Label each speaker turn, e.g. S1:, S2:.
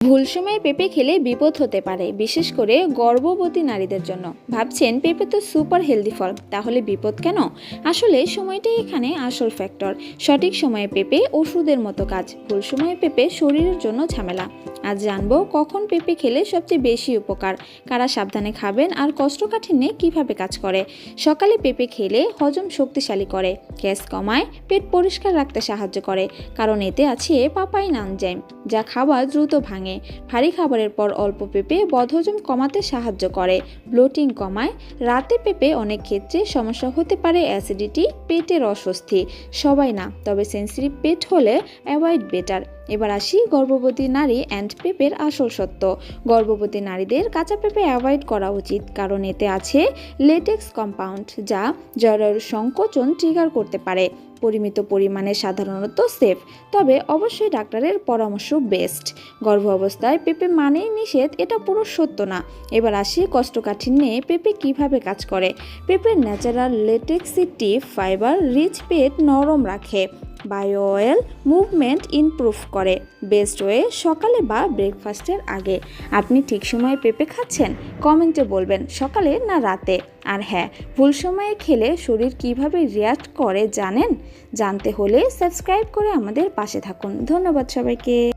S1: ভুল সময়ে পেঁপে খেলে বিপদ হতে পারে, বিশেষ করে গর্ভবতী নারীদের জন্য। ভাবছেন পেঁপে তো সুপার হেলদি ফল, তাহলে বিপদ কেন? আসলে সময়টাই এখানে আসল ফ্যাক্টর। সঠিক সময়ে পেঁপে ওষুধের মতো কাজ, ভুল সময়ে পেঁপে শরীরের জন্য ঝামেলা। আজ জানবো কখন পেঁপে খেলে সবচেয়ে বেশি উপকার, কারা সাবধানে খাবেন, আর কোষ্ঠকাঠিন্যে কিভাবে কাজ করে। সকালে পেঁপে খেলে হজম শক্তিশালী করে, গ্যাস কমায়, পেট পরিষ্কার রাখতে সাহায্য করে, কারণ এতে আছে পাপাইন এনজাইম, যা খাবার দ্রুত ভাঙে। ভারী খাবারের পর অল্প পেঁপে বদহজম কমাতে সাহায্য করে, ব্লোটিং কমায়। রাতে পেঁপে অনেক ক্ষেত্রে সমস্যা হতে পারে, অ্যাসিডিটি, পেটের অস্বস্তি। সবাই না, তবে সেন্সিটিভ পেট হলে অ্যাভয়েড বেটার। এবার আসি গর্ভবতী নারী অ্যান্ড পেঁপের আসল সত্য। গর্ভবতী নারীদের কাঁচা পেঁপে অ্যাভয়েড করা উচিত, কারণ এতে আছে লেটেক্স কম্পাউন্ড, যা জরায়ুর সংকোচন ট্রিগার করতে পারে। পরিমিত পরিমাণে সাধারণত সেফ, তবে অবশ্যই ডাক্তারের পরামর্শ বেস্ট। গর্ভ অবস্থায় পেঁপে মানেই নিষেধ, এটা পুরো সত্য না। এবার আসি কোষ্ঠকাঠিন্যে পেঁপে কিভাবে কাজ করে। পেঁপের ন্যাচারাল লেটেক্সিটি ফাইবার রিচ পেট নরম রাখে, বায়ো অয়েল মুভমেন্ট ইমপ্রুভ করে। বেস্ট ওয়ে সকালে বা ব্রেকফাস্টের আগে। আপনি ঠিক সময়ে পেঁপে খাচ্ছেন? কমেন্টে বলবেন, সকালে না রাতে। আর হ্যাঁ, ভুল সময়ে খেলে শরীর কিভাবে রিয়াক্ট করে জানেন? জানতে হলে সাবস্ক্রাইব করে আমাদের পাশে থাকুন। ধন্যবাদ সবাইকে।